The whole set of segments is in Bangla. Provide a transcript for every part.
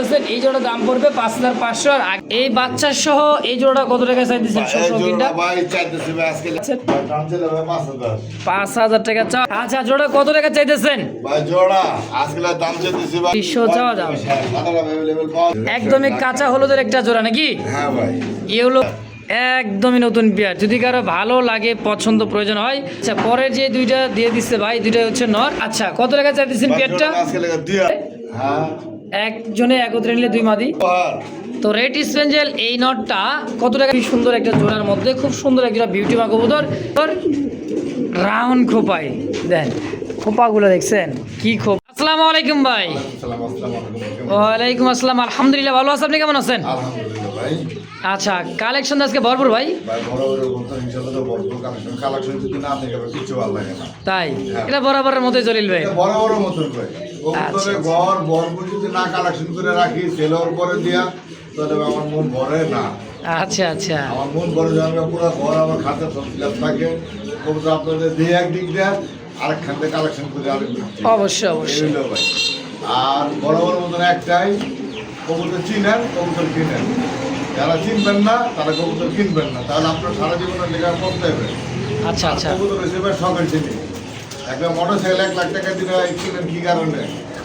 দেখতেছেন এই জোড়া দাম পড়বে 5,500 আর এই বাচ্চা সহ এই জোড়া কত টাকা চাই দিচ্ছেন? ভাই চাইতেছি ভাই আজকে দাম ছিল ভাই 5,000। 5,000 টাকা চাও। আচ্ছা জোড়া কত টাকা চাইতেছেন? ভাই জোড়া আজকে দাম চাইতেছি ভাই 300 চাওয়া যাবে। একদমই কাঁচা হলুদের একটা জোড়া নাকি? হ্যাঁ ভাই এই হলো একদমই নতুন পেয়ার। যদি কারো ভালো লাগে পছন্দ প্রয়োজন হয়, আচ্ছা পরের যে দুইটা দিয়ে দিচ্ছে ভাই, দুইটা হচ্ছে নর। আচ্ছা কত টাকা চাইতেছেন পেয়ারটা? আজকে লাগা দিয়া হ্যাঁ একজনে একত্রে নিলে 2 মাদি। তো রেড স্পেঞ্জেল এই নটটা কত টাকা? কি সুন্দর একটা জোড়ার মধ্যে খুব সুন্দর একটা বিউটি মা কবুতর, রাউন্ড খোপাই দেন, খোপাগুলো দেখছেন কি খোপ। আসসালামু আলাইকুম ভাই। ওয়ালাইকুম আসসালাম। আলহামদুলিল্লাহ ভালো আছেন, আপনি কেমন আছেন? আলহামদুলিল্লাহ ভাই। আচ্ছা কালেকশন আজকে ভরপুর ভাই। ভাই বড় বড় বলতে ইনশাআল্লাহ তো বড় কালেকশন যদি না থাকে কিছু ভালো লাগে না। তাই এটা বরাবরের মতোই জলিল ভাই। বড় বড় মতন ভাই। কবুতরে ঘর ভরপুর যদি না কালেকশন করে রাখি সেলর পরে দিয়া তাহলে আমার মন ভরে না। আচ্ছা আচ্ছা আমার মন ভরে যাবে পুরো ঘর আমার খাতে সব ফিলাপ থাকে। কবুতর আপনাদের দিয়ে একদিক দেন আরেকখান থেকে কালেকশন করে আরেক দিক দিয়ে। অবশ্যই অবশ্যই ভাই। আর বড় বড় মতন একটাই কবুতর চিনেন কবুতর কিনেন, যারা চিনবেন না তারা কবুতর কিনবেন না, তাহলে আপনার সারা জীবনের লেখা করতে হবে। আচ্ছা আচ্ছা কবুতর হিসেবে শখের জিনিস। একটা মোটরসাইকেল 1 লাখ টাকা দিলে কিনেন কি কারণে?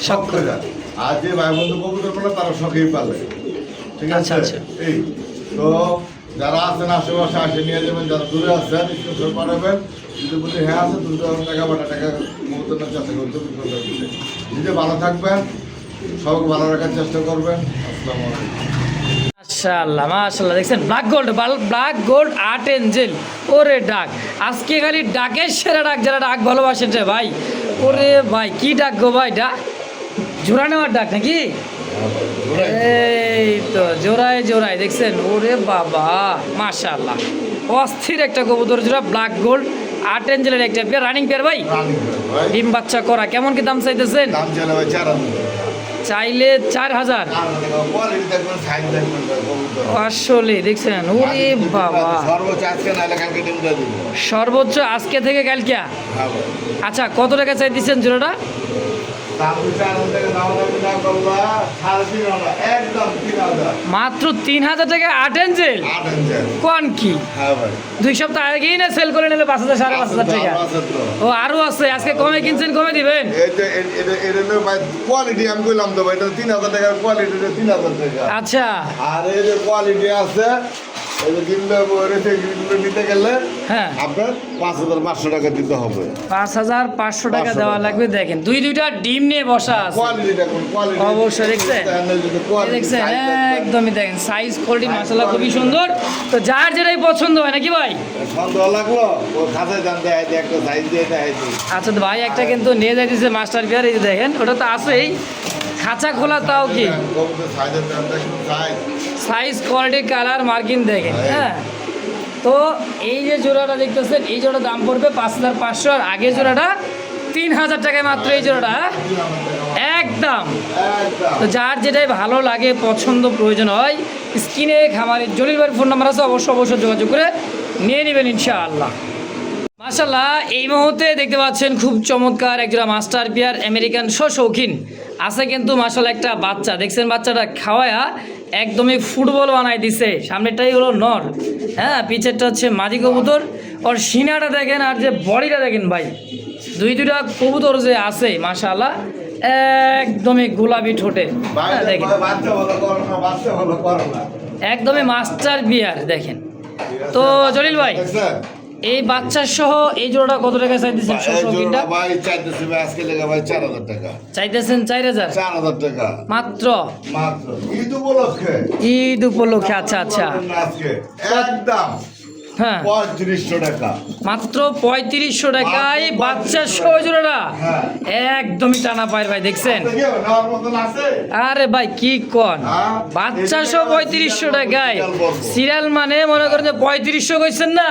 শখ করে যান। আর যে ভাই বন্ধু কবুতর পেলে তারা শখেই পালে। ঠিক আছে? আচ্ছা। এই তো যারা আছেন আশেপাশে আসে নিয়ে যাবেন, যারা দূরে আছেন স্পেশাল পাঠাবেন। যদি বলি হ্যাঁ আছে 2,000 টাকা বা টাকা কবুতরের চাষে করতে নিজে ভালো থাকবেন, সবাইকে ভালো রাখার চেষ্টা করবেন। আসসালামু আলাইকুম। মাশাআল্লাহ মাশাআল্লাহ দেখছেন ব্ল্যাক গোল্ড আর্ট এঞ্জেল। ওরে ডাক আজকে খালি ডাকের সেরা ডাক, যারা ডাক ভালোবাসেন রে ভাই। ওরে ভাই কি ডাক গো ভাই, ডাক জোড়া নেওয়ার ডাক নাকি? এই তো জোড়ায় জোড়ায় দেখছেন। ওরে বাবা মাশাআল্লাহ অস্থির একটা কবুতর জোড়া, ব্ল্যাক গোল্ড আর্ট এঞ্জেলের একটা পেয়ার, রানিং পেয়ার ভাই। ডিম বাচ্চা করা। কেমন কি দাম চাইতেছেন? দাম চলে ভাই 4,000। চাইলে 4,000। আসলে দেখছেন ওরে বাবা সর্বোচ্চ আজকে থেকে কালকে। আচ্ছা কত টাকা চাই দিচ্ছেন জোড়াটা? মাত্র 3,000 টাকা আর্ট এঞ্জেল। কোন কি 2 সপ্তাহ আগেই না সেল করে নিলে 5,000 5,500 টাকা। ও আরো আছে, আজকে কমে কিনছেন কমে দিবেন। কোয়ালিটি আমি কইলাম তো ভাই, এটা 3,000 টাকার কোয়ালিটি, 3,000 টাকা। আচ্ছা আর এই যে কোয়ালিটি আছে এই যে গিল্লো নিতে গেলে হ্যাঁ আপনার 5,500 টাকা দিতে হবে। 5,500 টাকা দেওয়া লাগবে। দেখেন দুইটা ডিম নিয়ে বসা আছে। কোয়ালিটি দেখুন, কোয়ালিটি অবশ্যই দেখছেন দেখছেন একদমই দেখেন সাইজ কোয়ালিটি মাশাআল্লাহ খুবই সুন্দর। তো যার যেটাই পছন্দ হয় নাকি ভাই? সন্দেহ লাগলো ও খাতে জানতে হয় একটা সাইজ দিয়ে দেয়। আচ্ছা তো ভাই একটা কিন্তু নিয়ে যাইতেছে মাস্টার বিয়ার, এই যে দেখেন ওটা তো আছেই, খাঁচা খোলা তাও কি সাইজ কোয়ালিটি কালার মার্কিং দেখেন। হ্যাঁ তো এই যে জোড়াটা দেখতেছেন এই জোড়া দাম পড়বে 5,500 আর আগের জোড়াটা 3,000 টাকায় মাত্র এই জোড়াটা একদম। তো যার যেটাই ভালো লাগে পছন্দ প্রয়োজন হয় স্ক্রিনে খামারের জলিল ভাইয়ের ফোন নাম্বার আছে, অবশ্যই যোগাযোগ করে নিয়ে নেবেন ইনশাআল্লাহ। মাশাআল্লাহ এই মুহূর্তে দেখতে পাচ্ছেন খুব চমৎকার একজোড়া মাস্টার পিয়ার আমেরিকান শৌখিন আছে কিন্তু মাশাআল্লাহ একটা বাচ্চা দেখছেন, বাচ্চাটা খাওয়ায়া একদমই ফুটবল বানাই দিছে। সামনেরটাই হলো নর, হ্যাঁ পিছেরটা হচ্ছে মাদি কবুতর। ওর সিনাটা দেখেন আর যে বডিটা দেখেন ভাই, দুইটা কবুতর যে আছে মাশাআল্লাহ একদমই গোলাপি ঠোঁটে। দেখেন একদমই মাস্টার বিয়ার দেখেন। তো জলিল ভাই এই বাচ্চা সহ এই জোড়াটা কত টাকা চাই দিচ্ছেন? ভাই চাইতেছি ভাই আজকে লেগে ভাই 4,000 টাকা চাইতেছেন। 4,000 টাকা মাত্র ঈদ উপলক্ষে। ঈদ উপলক্ষে আচ্ছা আচ্ছা আজকে একদম হ্যাঁ 3500 টাকা মাত্র 3500 টাকায় বাচ্চা সহ জোড়াটা একদমই টানা পায় ভাই দেখছেন। আরে ভাই কি কোন বাচ্চা সহ 3500 টাকায় সিরিয়াল মানে মনে করেন যে 3500 কইছেন না,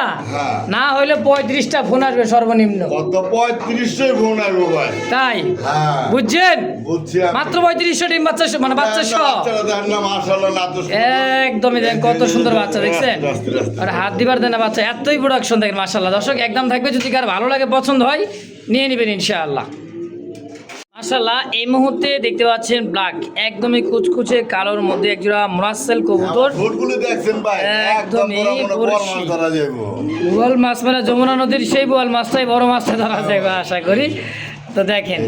না হইলে 35টা ফোন আসবে সর্বনিম্ন। কত 3500 ফোন আসবে ভাই? তাই বুঝছেন? বুঝছি মাত্র 3500 ডিম বাচ্চা মানে বাচ্চা সহ মাশাআল্লাহ না তো একদমই দেখেন কত সুন্দর বাচ্চা দেখছেন। আর হাত দিবার দেন বাচ্চা এতই প্রোডাকশন দেখেন মাশাআল্লাহ। দর্শক একদম থাকবে, যদি কার ভালো লাগে পছন্দ হয় নিয়ে নেবেন ইনশাআল্লাহ। মাশাআল্লাহ এই মুহূর্তে দেখতে পাচ্ছেন ব্ল্যাক একদমই কুচকুচে কালোর মধ্যে একজোড়া মোরাসেল কবুতর। ফুটগুলো দেখছেন ভাই, একদম একদমই পুরো মনে বড় মাছ ধরা যাবে। বোয়াল মাছ মানে যমুনা নদীর সেই বোয়াল মাছটাই বড় মাছটা ধরা যাবে আশা করি। তো দেখেন,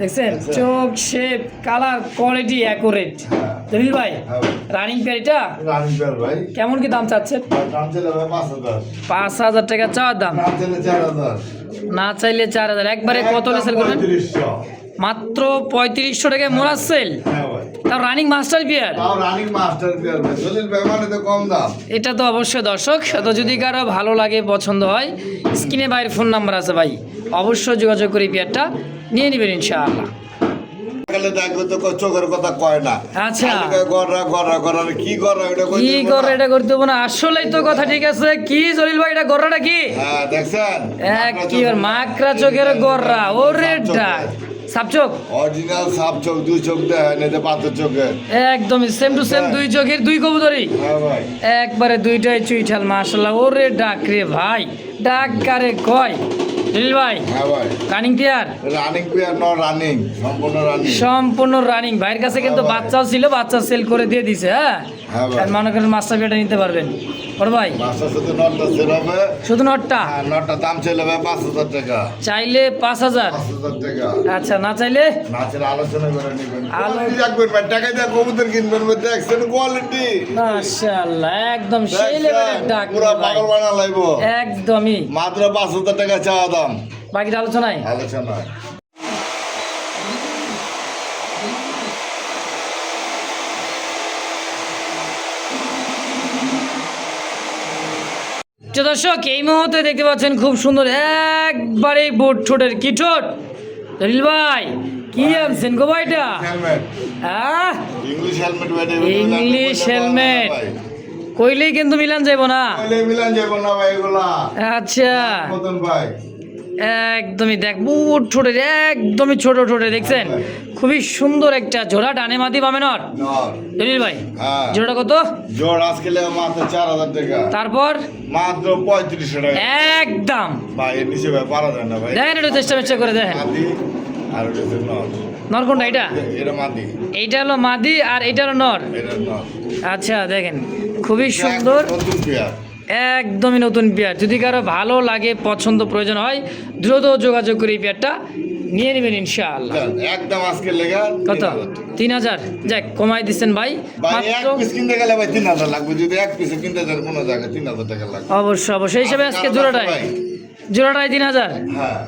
দেখছেন চোখ shape colour quality accurate. Jalil ভাই রানিং পেয়ার এটা রানিং পেয়ার ভাই, কেমন কি দাম চাচ্ছেন? দাম চলে ভাই 5000, 5000 টাকা চাওয়ার দাম, দাম চলে 4000, না চাইলে 4000। একবারে কত সেল করবেন? 3500 মাত্র 3500 টাকায় মোরাসেল, হ্যাঁ ভাই, তাও রানিং মাস্টার পেয়ার। তাও রানিং মাস্টার পেয়ার ভাই। জলিল ভাই মানে তো কম দাম। এটা তো অবশ্যই দর্শক, তো যদি কারো ভালো লাগে পছন্দ হয় স্ক্রিনে ভাইয়ের ফোন নাম্বার আছে ভাই, অবশ্যই যোগাযোগ করে পেয়ারটা নিয়ে নেবেন ইনশাআল্লাহ। সকালে দেখো তো চোখের কথা কয় না। আচ্ছা গড়া গড়া গড়া কি গড়া এটা কই কি দিবো করে না? এটা করতে হবে না, আসলেই তো কথা ঠিক আছে। কি জলিল ভাই এটা গররাটা কি? হ্যাঁ দেখছেন, এক কি আর মাকড়া চোখের গররা, ওরে ডাক সাপচোক অরিজিনাল সাপ চোখ, দুই চোখ দেয় না, এটা পাথর চোখের। একদমই সেম টু সেম, দুই চোখের দুই কবুতরই হ্যাঁ ভাই, একবারে দুইটাই চুইঠাল। মাশাআল্লাহ ওরে ডাক রে ভাই, ডাক কারে কয় জলিল ভাই? হ্যাঁ ভাই, রানিং পেয়ার, রানিং পেয়ার ন রানিং, সম্পূর্ণ রানিং। সম্পূর্ণ রানিং। ভাইয়ের কাছে কিন্তু হ্যাঁ ভাই। বাচ্চাও ছিল, বাচ্চা সেল করে দিয়ে দিছে। হ্যাঁ হ্যাঁ ভাই। আর মনে করেন মাস্টার পেয়ারটা নিতে পারবেন বড় ভাই, মাছটা শুধু নটটা সেল হবে, শুধু নটটা আর নটটা দাম চলে হবে 5000 টাকা। চাইলে 5000, 5000 টাকা, আচ্ছা না চাইলে নাচের আলোচনা করে নেবেন। আলো- কোয়ালিটি রাখবেন ভাই, টাকা দিয়ে কবুতর কিনবেন ভাই, দেখছেন কোয়ালিটি, মাশাআল্লাহ একদম সেই লেভেলের ডাক পুরো রে ভাই, পাগল বানা লাইবো। একদমই। মাত্র 5000 টাকা চাওয়া দাম, বাকিটা আলোচনায় আলোচনা। তো দর্শক এই মুহূর্তে দেখতে পাচ্ছেন খুব সুন্দর একবারে বুট ঠোঁটের কি ঠোঁট জলিল ভাই, কি আনছেন গো ভাইটা? হেলমেট, আহ ইংলিশ হেলমেট ভাই, ইংলিশ হেলমেট কইলেই কিন্তু মিলান যাইব না। কইলে মিলান যাবে না ভাই এগুলা। আচ্ছা মতন ভাই, একদমই দেখ বুট ঠোঁটের একদমই ছোট ঠোঁটে, দেখছেন খুবই সুন্দর একটা জোড়া। ডানে মাদি বামে নর নর। জলিল ভাই, হ্যাঁ। জোড়াটা কত? জোড় আজকে লেগে মাত্র 4000 টাকা, তারপর মাত্র 3500 টাকা একদম ভাই। এর নিচে ভাই পারা যায় না ভাই। দেখেন একটু চেষ্টা করে দেখেন। মাদি আর ওটা হচ্ছে নর। নর কোনটা এটা? এটা মাদি, এইটা হলো মাদি আর এইটা হলো নর। এটা নর। আচ্ছা দেখেন খুবই সুন্দর, নতুন পেয়ার। একদমই নতুন পেয়ার। যদি কারো ভালো লাগে পছন্দ প্রয়োজন হয় দ্রুত যোগাযোগ করে এই পেয়ারটা নিয়ে নেবেন ইনশাআল্লাহ। একদম আজকে লেগে কত? 3000। যাক কমাই দিচ্ছেন ভাই, ভাই। এক মাত্র পিস কিনতে গেলে ভাই 3000 লাগবে, যদি এক পিস কিনতে যান কোনো জায়গায় 3000 টাকা লাগবে। অবশ্যই অবশ্যই এই হিসাবে আজকে জোড়াটাই ভাই। 3000। হ্যাঁ,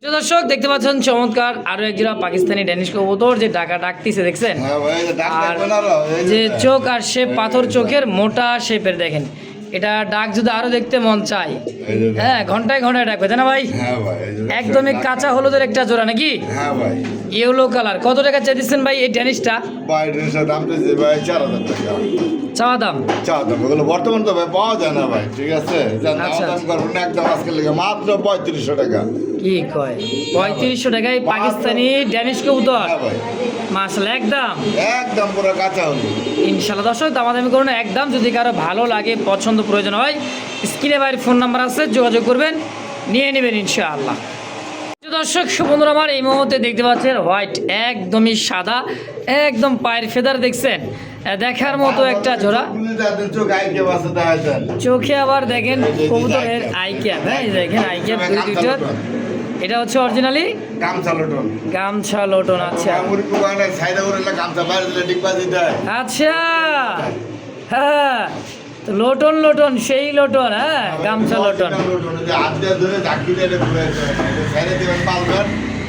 তো দর্শক দেখতে পাচ্ছেন চমৎকার আরো এক জোড়া পাকিস্তানি ড্যানিশ কবুতর, যে ডাকা ডাকতিছে দেখছেন। হ্যাঁ ভাই, এই যে ডাক আর দেখবেন আরো, এই যে চোখ আর শেপ পাথর চোখের মোটা শেপের, দেখেন এটা ডাক যদি আরো দেখতে মন চায়, এই যে হ্যাঁ ঘন্টায় ঘন্টায় ডাকবে তাই না ভাই? হ্যাঁ ভাই, এই যে একদমই কাঁচা হলুদের একটা জোড়া নাকি, হ্যাঁ ভাই। Yellow colour. কত টাকা চাইতেছেন ভাই এই ড্যানিশটা? ভাই ড্রেসের দাম পেয়েছে ভাই 4000 টাকা চাওয়া দাম? চা দাম। এগুলো বর্তমান তো ভাই পাওয়া যায় না ভাই, ঠিক আছে? যার দাম আচ্ছা, দাম করবেন না, একদম আজকে লেগে মাত্র 3500 টাকা। কি কয় 3500 টাকায় পাকিস্তানি ড্যানিশ কবুতর? হ্যাঁ ভাই, মাশাআল্লাহ একদম একদম পুরো কাঁচা হলুদ। ইনশাআল্লাহ। দর্শক দামাদামি করুন একদম। যদি কারো ভালো লাগে পছন্দ প্রয়োজন হয় স্ক্রিনে ভাইয়ের ফোন নাম্বার আছে, যোগাযোগ করবেন নিয়ে নেবেন ইনশাআল্লাহ। তো দর্শক বন্ধুরা আমার এই মুহূর্তে দেখতে পাচ্ছেন হোয়াইট একদমই সাদা, একদম পায়ের ফেদার দেখছেন, দেখার মতো একটা জোড়া। চোখ আইকে বাসে দেখা যায়। চোখে আবার দেখেন কবুতরের আই ক্যাপ, হ্যাঁ এই দেখেন আই ক্যাপ দুইটার। এটা হচ্ছে অরিজিনালি গামছা লোটন। গামছা লোটন। আচ্ছা মুড়ি পোকানে সাইডে করে গামছা বাইরে দিলে ডিগবাজি দেয়। আচ্ছা হ্যাঁ, তো লোটন লোটন সেই লোটন, হ্যাঁ গামছা লোটন। হাত দিয়ে ধরে ঝাঁকি দিয়ে ঘুরে সাইডে দিবেন পালবেন,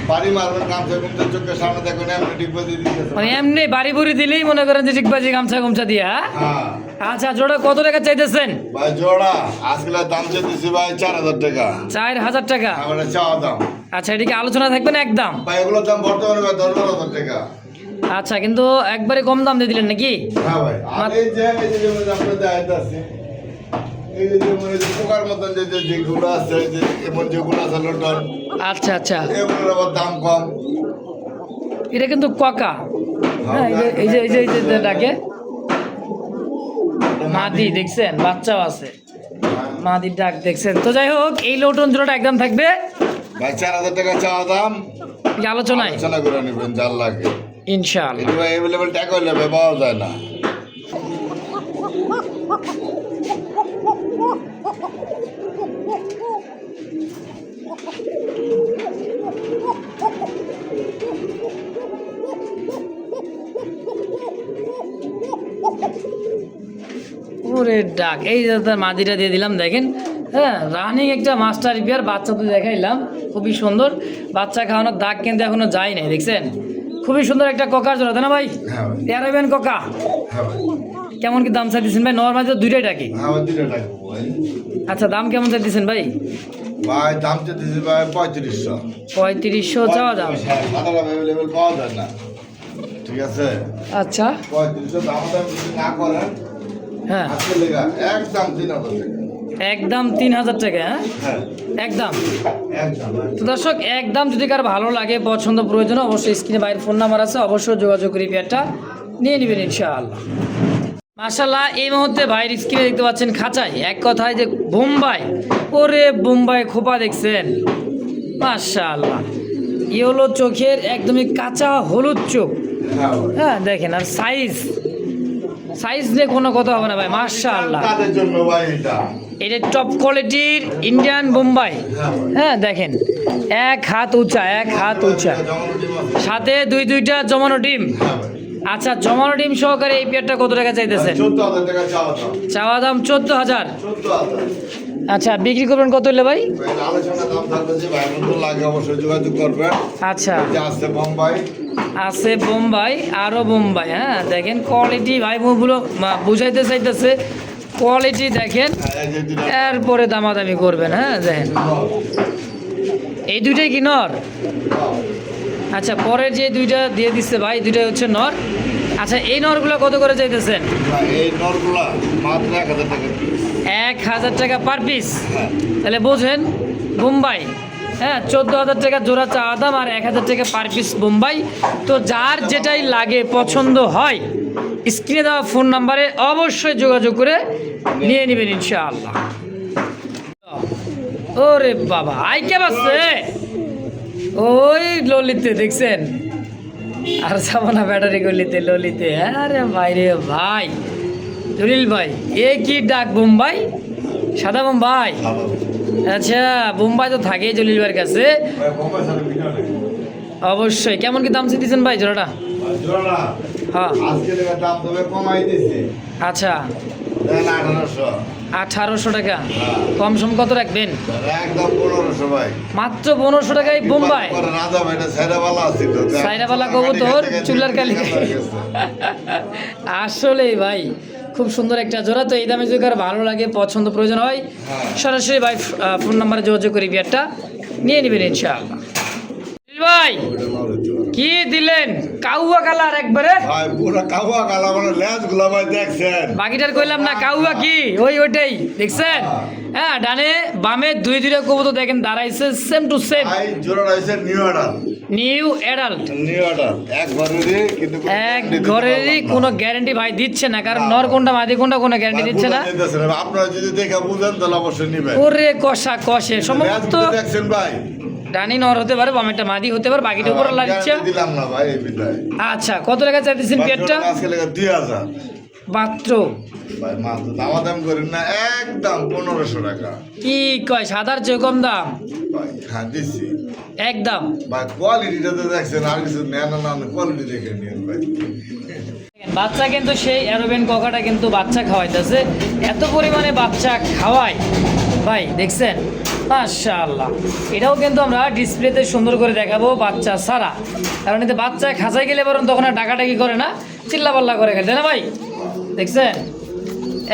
বাড়ি মারবেন, গামছা গুমছা চোখের সামনে দেখবেন এমনি ডিগবাজি দিতেছে। মানে এমনি বাড়ি বুড়ি দিলেই মনে করেন যে ঠিকবাজি গামছা গামছা দিয়ে, হ্যাঁ? হ্যাঁ আচ্ছা জোড়া কত টাকা চাইতেছেন? ভাই জোড়া আজকে দাম চাইতেছি ভাই 4000 টাকা। 4000 টাকা? আমার চাওয়া দাম। আচ্ছা এদিকে আলোচনা থাকবে না একদম? ভাই এগুলোর দাম বর্তমানে ভাই 10,000 টাকা। আচ্ছা কিন্তু একবারে কম দাম দিয়ে দিলেন নাকি? হ্যাঁ ভাই, আর এই যে যেমন আপনাদের দেখাইতে আছে, এই যে যেমন এই যে পোকার মতন যেগুলো আছে, যে এমন যেগুলো আছে লটন, আচ্ছা আচ্ছা এগুলোর আবার দাম কম। এটা কিন্তু ককা, হ্যাঁ এই যে ডাকে মাদি, দেখছেন বাচ্চাও আছে, মাদির ডাক দেখছেন। তো যাই হোক এই লোটন জোড়াটা একদম থাকবে ভাই 4,000 টাকা চাওয়া দাম, কি আলোচনায় আলোচনা করে নেবেন যার লাগে। ইনশাআল্লাহ। এটা ভাই অ্যাভেলেবল টাকা হইলে ভাই পাওয়া যায় না। ওরে ডাক, এই যে তার মাদিটা দিয়ে দিলাম দেখেন। হ্যাঁ, রানিং একটা মাস্টার রিপেয়ার, বাচ্চা তো দেখাইলাম, খুবই সুন্দর। বাচ্চা খাওয়ানোর দাগ কিন্তু এখনো যায় নাই, দেখছেন? খুবই সুন্দর একটা ককার জোড়া, তাই না ভাই? হ্যাঁ ভাই, অ্যারাবিয়ান কোকা। হ্যাঁ ভাই, কেমন কি দাম চাইতেছেন ভাই? নর্মাল তো দুইটাই ডাকি। হ্যাঁ ভাই, 2 টাকা ভাই। আচ্ছা, দাম কেমন চাইতেছেন ভাই? ভাই দাম চাইতেছি ভাই 3500। 3500 চাওয়া দাম। সাদাটা অ্যাভেলেবল পাওয়া যায় না, ঠিক আছে? আচ্ছা, 3500 দাম যদি না করেন হ্যাঁ, আজকে লেগা একদম 3000 টাকা। একদম 3000 টাকা। হ্যাঁ, হ্যাঁ, একদম। একদম। তো দর্শক, একদম যদি কার ভালো লাগে, পছন্দ, প্রয়োজন, অবশ্যই স্ক্রিনে বাইরের ফোন নাম্বার আছে, অবশ্যই যোগাযোগ করে পেয়ারটা নিয়ে নেবেন ইনশাআল্লাহ। মাশাআল্লাহ, এই মুহূর্তে বাইরের স্ক্রিনে দেখতে পাচ্ছেন খাঁচায়, এক কথায় যে বোম্বাই, ওরে বোম্বাই খোপা দেখছেন, মাশাআল্লাহ। ইয়েলো চোখের একদমই কাঁচা হলুদ চোখ। হ্যাঁ ভাই, হ্যাঁ, দেখেন, আর সাইজ নিয়ে কোনো কথা হবে না ভাই, মাশাআল্লাহ। তাদের জন্য ভাই এটা। এটা টপ কোয়ালিটির ইন্ডিয়ান বোম্বাই। হ্যাঁ ভাই, হ্যাঁ, দেখেন, এক হাত উঁচা, এক হাত উঁচা, সাথে দুইটা জমানো ডিম। হ্যাঁ ভাই, আচ্ছা, জমানো ডিম সহকারে এই পেয়ারটা কত টাকা চাইতেছেন? 14,000 টাকা চাওয়া দাম। চাওয়া দাম 14,000। 14,000। আচ্ছা, বিক্রি করবেন কত হলে ভাই? ভাই আলোচনা দাম থাকবে, যে ভাই বন্ধু লাগে অবশ্যই যোগাযোগ করবেন। আচ্ছা, যে আছে বোম্বাই। আছে বোম্বাই, আরও বোম্বাই। হ্যাঁ, দেখেন কোয়ালিটি, ভাই মুখগুলো বুঝাইতে চাইতেছে, কোয়ালিটি দেখেন, এই যে দুটো এরপরে দামাদামি করবেন। হ্যাঁ, দেখেন, এই দুইটাই কি নর? আচ্ছা, পরের যে দুইটা দিয়ে দিচ্ছে ভাই, দুইটাই হচ্ছে নর। আচ্ছা, এই নরগুলো কত করে চাইতেছেন? ভাই এই নরগুলা মাত্র 1,000 টাকা পিস। 1000 টাকা পার পিস। হ্যাঁ, তাহলে বোঝেন, বোম্বাই, হ্যাঁ, 14,000 টাকা জোড়া চাওয়া দাম, আর 1000 টাকা পার পিস বোম্বাই। তো যার যেটাই লাগে, পছন্দ হয়, স্ক্রিনে দেওয়া ফোন নাম্বারে অবশ্যই যোগাযোগ করে নিয়ে নেবেন ইনশাআল্লাহ। ওরে বাবা, আইকে বাসছে ওই ললিতে, দেখছেন? আর যাবো না ব্যাটারি গলিতে, ললিতে। আরে ভাই রে ভাই, জলিল ভাই, এ কি ডাক? বোম্বাই, সাদা বোম্বাই। ভালো। আচ্ছা, বোম্বাই তো থাকেই জলিল ভাইয়ের কাছে। ভাই বোম্বাই সাথে ভিডিও নেই। অবশ্যই। কেমন কি দাম দিচ্ছেন ভাই জোড়াটা? ভাই জোড়া হ্যাঁ, আজকে টাকা দাম তবে কমাই দিছি। আচ্ছা, দেন 1800। 1800 টাকা। হ্যাঁ, কম সম কত রাখবেন? একদম 1500 ভাই। মাত্র 1500 টাকায় বোম্বাই। পরে রাজা ভাইটা সাইরাওয়ালা আছে তো। সাইরাওয়ালা কবুতর, চুলার কালি। আসলেই ভাই, খুব সুন্দর একটা জোড়া। তো এই দামে যদি কারো ভালো লাগে, পছন্দ, প্রয়োজন হয়, হ্যাঁ। সরাসরি ভাই ফোন নাম্বারে যোগাযোগ করে বিয়ারটা নিয়ে নেবেন ইনশাআল্লাহ। ভাই কি দিলেন? কাউয়া কালার একবারে। ভাই পুরো কাওয়া কালা, মানে লেজ গুলা ভাই দেখছেন? বাকিটার কইলাম না, কাউয়া কি ওইটাই দেখছেন? হ্যাঁ, ডানে বামে দুইটা কবুতর দেখেন দাঁড়াইছে, সেম টু সেম। ভাই জোড়া হইছে new order. New adult, new order এক ঘরেরই, কিন্তু কোনো এক guarantee দিতে ঘরেরই পারলাম না। কোনো গ্যারান্টি ভাই দিচ্ছে না, কারণ নর কোনটা মাদি কোনটা কোনো গ্যারান্টি ভাই দিচ্ছে না। বুঝা যাইতেছে না। আপনারা যদি দেখে বুঝেন তাহলে অবশ্যই নিবেন। ওরে কষা কষে, লেজ সম্ভবত গুলো দেখছেন ভাই? ডানি নর হতে পারে, বামেরটা মাদি হতে পারে, বাকিটা উপর আল্লাহ দিচ্ছে। guarantee দিলাম না ভাই এই বিদায়। আচ্ছা, কত টাকা চাইতেছেন ভাই পেয়ারটা? জোড়া আজকে লেগে 2000। মাত্র ভাই মাত্র দামাদাম করেন না, একদম 1500 টাকা। কি কয়, সাদার চেয়ে কম দাম ভাই হ্যাঁ দিচ্ছি একদম। ভাই। কোয়ালিটিটা তো দেখছেন, আর কিছু নেন না, কোয়ালিটি দেখে নিন ভাই। বাচ্চা কিন্তু সেই অ্যারোবেন ককাটা কিন্তু বাচ্চা খাওয়াইতেছে, এত পরিমাণে বাচ্চা খাওয়ায় ভাই, দেখছেন? মাশাআল্লাহ। এটাও কিন্তু আমরা ডিসপ্লেতে সুন্দর করে দেখাবো বাচ্চা ছাড়া, কারণ এতে বাচ্চা খাঁচায় গেলে বরং তখন আর ডাকাডাকি করে না, চিল্লাপাল্লা করে খেলে, তাই না ভাই? দেখছেন,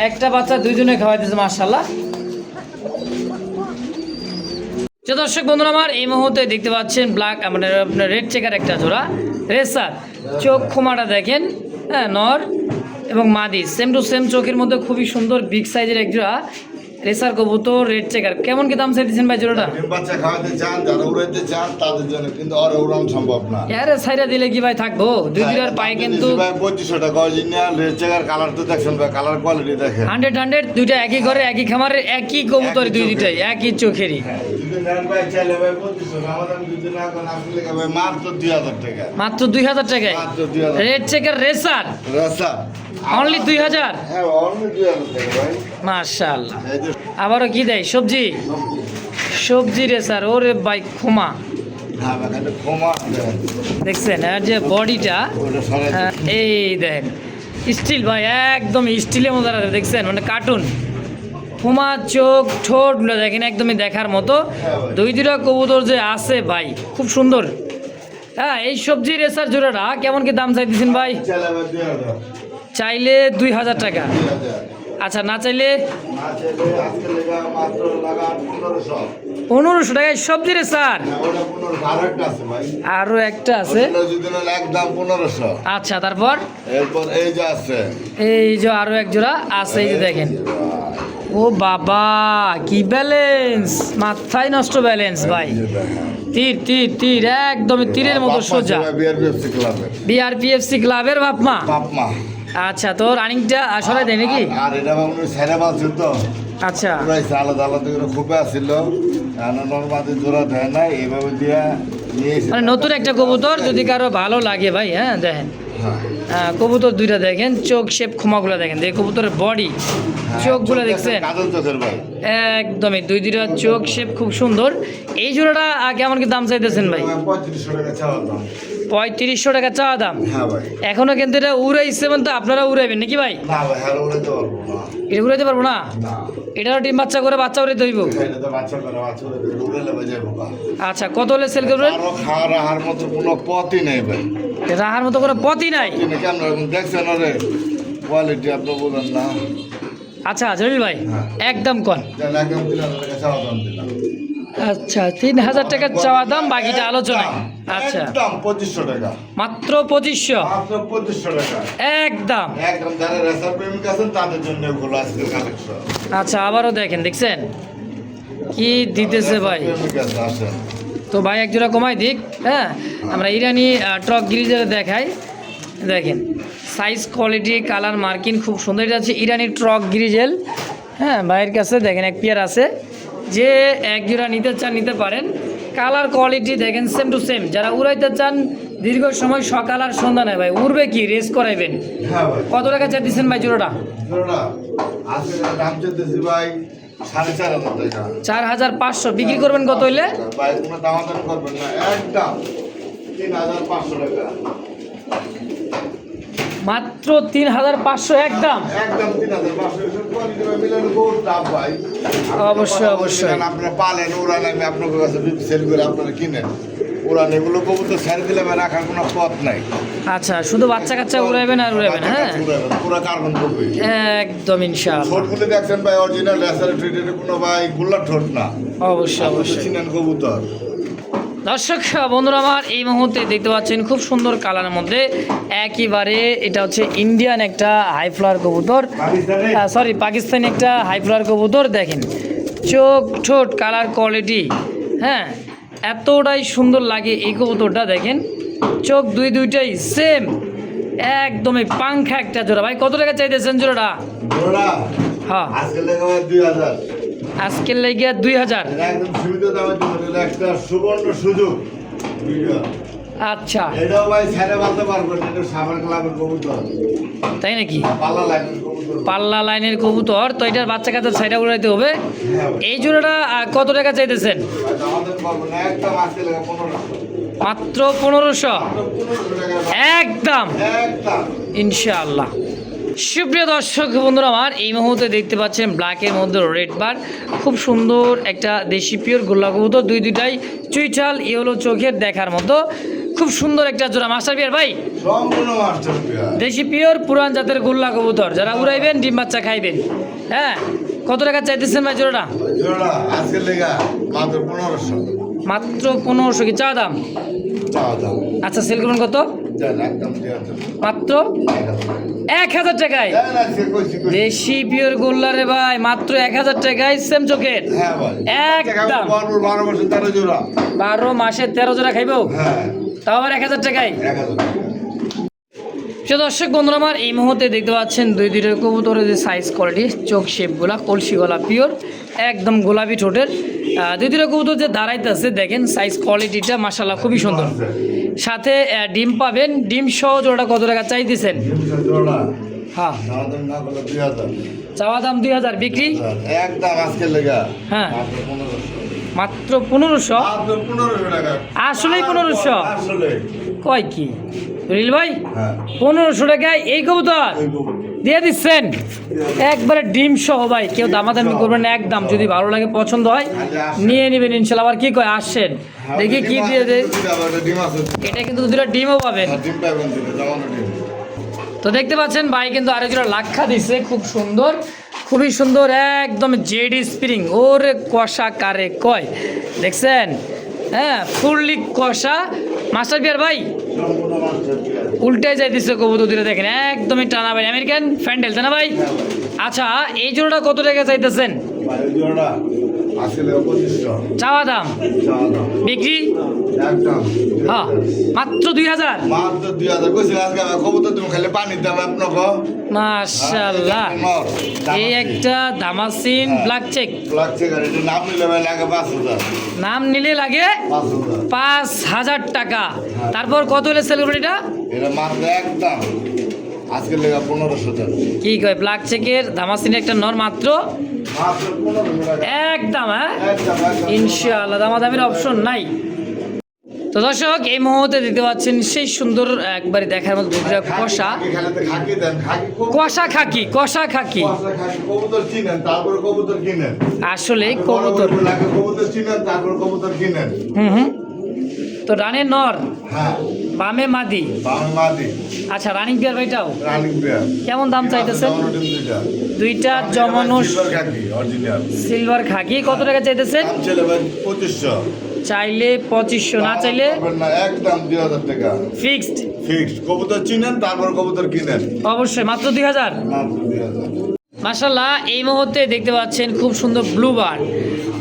একটা বাচ্চা দুইজনে খাওয়াইতেছে, মাশাআল্লাহ। যে দর্শক বন্ধুরা আমার, এই মুহূর্তে দেখতে পাচ্ছেন ব্ল্যাক, মানে আপনার রেড চেকার একটা জোড়া রেসার। চোখ খোমাটা দেখেন, হ্যাঁ, নর এবং মাদি সেম টু সেম চোখের মধ্যে খুবই সুন্দর বিগ সাইজের এক জোড়া রেসার কবুতর রেড চেকার কেমন কি দাম চাইতেছেন ভাই জোড়াটা? ডিম বাচ্চা খাওয়াতে চান, যারা উড়াইতে চান তাদের জন্য, কিন্তু আর উড়ান সম্ভব না। আরে সাইরা দিলে কি ভাই থাকবো? দুই দুইটার পায়ে কিন্তু ভাই 2500 টাকা অরিজিনাল রেড চেকার। কালার তো দেখছেন ভাই, কালার কোয়ালিটি দেখেন 100 দুইটা একই ঘরে একই খামারের একই কবুতর, দুইটাই একই চোখেরই। যদি নেন ভাই চাইলে ভাই 2500 টাকা, আমাদের যদি না করেন আসলে ভাই মাত্র 2000 টাকা। মাত্র 2000 টাকায় মাত্র 2000 রেড চেকার রেসার রাসা অনলি 2000। হ্যাঁ অনলি 2000 টাকা ভাই। মাশাআল্লাহ। এই যে আবারও কি দেয়? সবজি সবজি রেসার। ওরে ভাই খুমা হ্যাঁ ভাই, এটা ক্ষমা দেন। দেখছেন আর যে বডিটা ওটা সরাই এই দেখেন স্টিল ভাই, একদম স্টিলের মতো আছে, দেখছেন মানে কার্টুন। ফুমা চোখ ঠোঁটগুলো দেখেন একদমই দেখার মতো। দুই দুইটা কবুতর যে আছে ভাই খুব সুন্দর। হ্যাঁ, এই সবজি রেসার জোড়াটা কেমন কি দাম চাইতেছেন ভাই? চাইলে ভাই 2000। চাইলে 2000 টাকা। 2000 আচ্ছা, না চাইলে না চাইলে আজকে লেগা মাত্র লাগা 1500। 1500 টাকায় সবজি রেসার। হ্যাঁ, ওটা 1500। আরো একটা আছে ভাই, আরও একটা আছে। ওটা যদি নেন একদম 1500। আচ্ছা, তারপর এরপর এই যে আছে, এই যে আরও এক জোড়া আছে, এই যে দেখেন। ও বাবা, কি ব্যালেন্স, মাথায় নষ্ট ব্যালেন্স ভাই। তীর তীর তীর, একদমই তীরের মতো সোজা। বিআরপিএফসি ক্লাবের বিআরপিএফসি ক্লাবের বাপমা। পাপমা। আচ্ছা, তো রানিংটা সরাই দেয় নাকি? আর এটা বাবু ছেড়ে পাচ্ছি তো, আচ্ছা, পুরাইছে আলাদা আলাদা করে খুপে আসছিল, নর্মাদি জোড়া দেয় না, এইভাবে দিয়া নিয়ে এসে মানে নতুন একটা কবুতর যদি কারো ভালো লাগে ভাই, হ্যাঁ দেখেন হ্যাঁ কবুতর দুইটা দেখেন, চোখ শেপ খুমাগুলো দেখেন, দেখে কবুতরের বডি চোখগুলো দেখছেন কাজল চোখের ভাই। একদমই দুই দুইটা চোখ শেপ খুব সুন্দর। এই জোড়াটা কেমন কি দাম চাইতেছেন ভাই? 3500 টাকা চাওয়া দাম। 3500 টাকা চাওয়া দাম। হ্যাঁ ভাই। এখনো কিন্তু এটা উড়াইছে, মানে তো আপনারা উড়াইবেন নাকি ভাই? না ভাই, হ্যাঁ উড়াইতে পারবো না। এটা উড়াইতে পারবো না? না, এটারও ডিম বাচ্চা করে বাচ্চা উড়াইতে হইব। এটা তো বাচ্চা করে বাচ্চা উড়াইলে বাজে বোকা। আচ্ছা, কত হলে সেল করবেন? আরো খাওয়া রাহার মতো কোনো পথই নেই ভাই। রাহার মতো করে পথই নাই। তিনি কেমন দেখছেন ওরে কোয়ালিটি আপনি বলেন না। আচ্ছা জলিল ভাই, একদম কন। তাহলে একদম 3000 টাকা চাওয়া দাম দিলাম। আচ্ছা, 3000 টাকা চাওয়া দাম, বাকিটা আলোচনা। আচ্ছা, একদম 2500 টাকা। মাত্র 2500। মাত্র 2500 টাকা। একদম। একদম যারা রেসার প্রেমিক আছেন তাদের জন্য এগুলো আজকের কালেকশন। আচ্ছা, আবারও দেখেন, দেখছেন কি দিতেছে ভাই। প্রেমিক আছে, আসেন। তো ভাই এক জোড়া কমাই দিক। হ্যাঁ, আমরা ইরানি ট্রক গ্রিজার দেখাই, দেখেন সাইজ কোয়ালিটি কালার মার্কিং খুব সুন্দর। এটা হচ্ছে ইরানি ট্রক গ্রিজেল। হ্যাঁ, ভাইয়ের কাছে দেখেন এক পেয়ার আছে, যে এক জোড়া নিতে চান নিতে পারেন। কালার কোয়ালিটি দেখেন সেম টু সেম। যারা উড়াইতে চান দীর্ঘ সময় সকাল আর সন্ধ্যা নেই ভাই, উড়বে কি রেস করাইবেন। হ্যাঁ ভাই। কত টাকা চাইতেছেন ভাই জোড়াটা? জোড়া আজকে দাম চলতেছি ভাই 4500 টাকা। 4500। বিক্রি করবেন কত হইলে? ভাই কোনো দামাদামি করবেন না, একদম 3500 টাকা। মাত্র 3500 একদম। একদম 3500 কোয়ালিটি ভাই, মিলানো বহুত দাম ভাই। অবশ্যই, অবশ্যই। আপনারা পালেন উড়ান, আমি আপনার কাছে সেল করে আপনারা কিনেন উড়ান। এগুলো কবুতর ছেড়ে দিলে ভাই রাখার কোনো পথ নাই। আচ্ছা, শুধু বাচ্চা কাচ্চা উড়াইবেন আর উড়াইবেন। হ্যাঁ, পুরো কার্বন করবে। একদম ইনশাআল্লাহ। ঠোঁটগুলো দেখছেন ভাই, অরিজিনাল রেসার ট্রিটেড কোনো ভাই গুল্লা ঠোঁট না। অবশ্যই, অবশ্যই। চিনেন কবুতর। দর্শক বন্ধুরা আমার, এই মুহূর্তে দেখতে পাচ্ছেন খুব সুন্দর কালারের মধ্যে একেবারে এটা হচ্ছে ইন্ডিয়ান একটা হাই ফ্লাওয়ার কবুতর, সরি পাকিস্তানি একটা হাই ফ্লাওয়ার কবুতর। দেখেন চোখ ঠোঁট কালার কোয়ালিটি, হ্যাঁ এতটাই সুন্দর লাগে এই কবুতরটা। দেখেন চোখ দুইটাই সেম, একদমই পাংখা একটা জোড়া। ভাই কত টাকা চাইতেছেন জোড়াটা? জোড়া হ্যাঁ, আজকে লেগে ভাই 2000। আজকের লেগে 2000। একদম সীমিত দামে দিবেন, একটা সুবর্ণ সুযোগ। আচ্ছা, এটাও ভাই ছেড়ে বলতে পারবেন, এটা সাবার ক্লাবের কবুতর, তাই নাকি? পাল্লা লাইনের কবুতর। পাল্লা লাইনের কবুতর, তো এটার বাচ্চা কাচ্চা সাইডা উড়াইতে হবে। হ্যাঁ ভাই। এই জোড়াটা কত টাকা চাইতেছেন? ভাই দামাদামি করবেন না, একদম আজকে লেগে 1500। মাত্র 1500 1500 টাকা ভাই। একদম একদম। ইনশাআল্লাহ। সুপ্রিয় দর্শক বন্ধুরা আমার, এই মুহূর্তে দেখতে পাচ্ছেন ব্ল্যাকের মধ্যে রেড বার, খুব সুন্দর একটা দেশি পিওর গোল্লা কবুতর, দুইটাই চুইচাল ইয়েলো চোখের দেখার মতো খুব সুন্দর একটা জোড়া। মাস্টার পিয়ার ভাই, সম্পূর্ণ মাস্টার পিয়ার। দেশি পিওর পুরান জাতের গোল্লা কবুতর, যারা উড়াইবেন ডিম বাচ্চা খাইবেন। হ্যাঁ, কত টাকা চাইতেছেন ভাই জোড়াটা? জোড়া আজকে লেগা মাত্র 1500। মাত্র 1500 কি চা দাম? চাওয়া দাম আচ্ছা, সেল করুন কত? দেন একদম দিয়ে দেন। মাত্র 1000 1000 টাকায় দেন আছে কইছি দেশি পিওর গোল্লা রে ভাই, মাত্র 1000 টাকায় সেম চকেট। হ্যাঁ ভাই একদম 12 মাসে 13 জোড়া 12 মাসে 13 জোড়া খাইবো, হ্যাঁ তাও আবার 1000 টাকায়। 1000 প্রিয় দর্শক বন্ধুরা আমার, এই মুহূর্তে দেখতে পাচ্ছেন দুইটা কবুতরের যে সাইজ কোয়ালিটি, চোখ শেপগুলা, কলসি গলা পিওর, একদম গোলাপি ঠোঁটের দুইটা কবুতর যে দাঁড়াইতেছে দেখেন, সাইজ কোয়ালিটিটা মাশাআল্লাহ খুবই সুন্দর। সাথে ডিম পাবেন, ডিম সহ জোড়াটা কত টাকা চাইতেছেন? জোড়া হ্যাঁ, দাম না বলে 2000 চাওয়া দাম 2000, বিক্রি একদম আজকে লেগা হ্যাঁ মাত্র মাত্র 1500 1500। মাত্র 1500 টাকা আসলেই 1500? আসলে কয় কি রিল ভাই, হ্যাঁ 1500 টাকায় এই কবুতর দিয়ে দিচ্ছেন একবারে ডিম সহ ভাই। কেউ দামাদামি করবেন না, একদম যদি ভালো লাগে পছন্দ হয় নিয়ে নেবেন ইনশাল্লাহ। আবার কি কয় আসেন দেখি কি দিয়ে দেয়, ডিম আছে এটা কিন্তু দুটো ডিমও পাবেন। ডিম পাবেন দিলে জামানো ডিম তো দেখতে পাচ্ছেন ভাই কিন্তু আরেকজোড়া লাক্ষা দিচ্ছে, খুব সুন্দর, খুবই সুন্দর, একদম জেডি স্প্রিং। ওরে কষা কারে কয় দেখছেন, হ্যাঁ ফুললি কষা। মাস্টার বিয়ার ভাই সম্পূর্ণ মাস্টার উল্টে যাই দিচ্ছে কবুতর দুটো দেখেন, একদমই টানা ভাই, আমেরিকান ফ্যান্ডেল তাই না ভাই? আচ্ছা এই জোড়াটা কত টাকা চাইতেছেন? জোড়া আসলে 2500 চাওয়া দাম, চাওয়া দাম বিক্রি একদম হ্যাঁ মাত্র 2000। মাত্র 2000 কইছিল আজকে কবুতর তুমি খালি পানি দাম আপনাকে মাশাআল্লাহ, এই একটা দামাসিন ব্ল্যাক চেক, লাগছে গাড়ি এটা নাম নিলে ভাই লাগে 5000 নাম নিলে লাগে 5000 টাকা। তারপর কত হলে সেলিব্রিটিটা? এটা মাত্র একদম আজকে লেগা 1500 টাকা কি কয় ব্ল্যাক চেকের দামাসিন একটা নর মাত্র মাত্র 1500 টাকা একদম, হ্যাঁ একদম ইনশাআল্লাহ দামাদামির অপশন নাই। তো দর্শক এই মুহূর্তে দেখতে পাচ্ছেন সেই সুন্দর একবারে দেখার মতো দুইটা কষা, খালিতে খাকি দেন খাকি কষা খাকি, কষা খাকি কবুতর চিনেন তারপর কবুতর কিনেন আসলে কবুতর। লাগে কবুতর চিনেন তারপর কবুতর কিনেন হুম তো রানের নর, হ্যাঁ বামে মাদি, বাম মাদি আচ্ছা রানিং বিয়ার ভাইটাও রানিং বিয়ার কেমন দাম চাইতেছেন? দুইটা জমানো খাকি অরিজিনাল সিলভার খাকি কত টাকা চাইতেছেন? দাম ছিল ভাই 2500 চাইলে 2500, না চাইলে পাবেন না একদম 2000 টাকা ফিক্সড। ফিক্সড কবুতর চিনেন তারপর কবুতর কিনেন অবশ্যই মাত্র 2000। মাত্র 2000 মাশাআল্লাহ এই মুহূর্তে দেখতে পাচ্ছেন খুব সুন্দর ব্লু বার,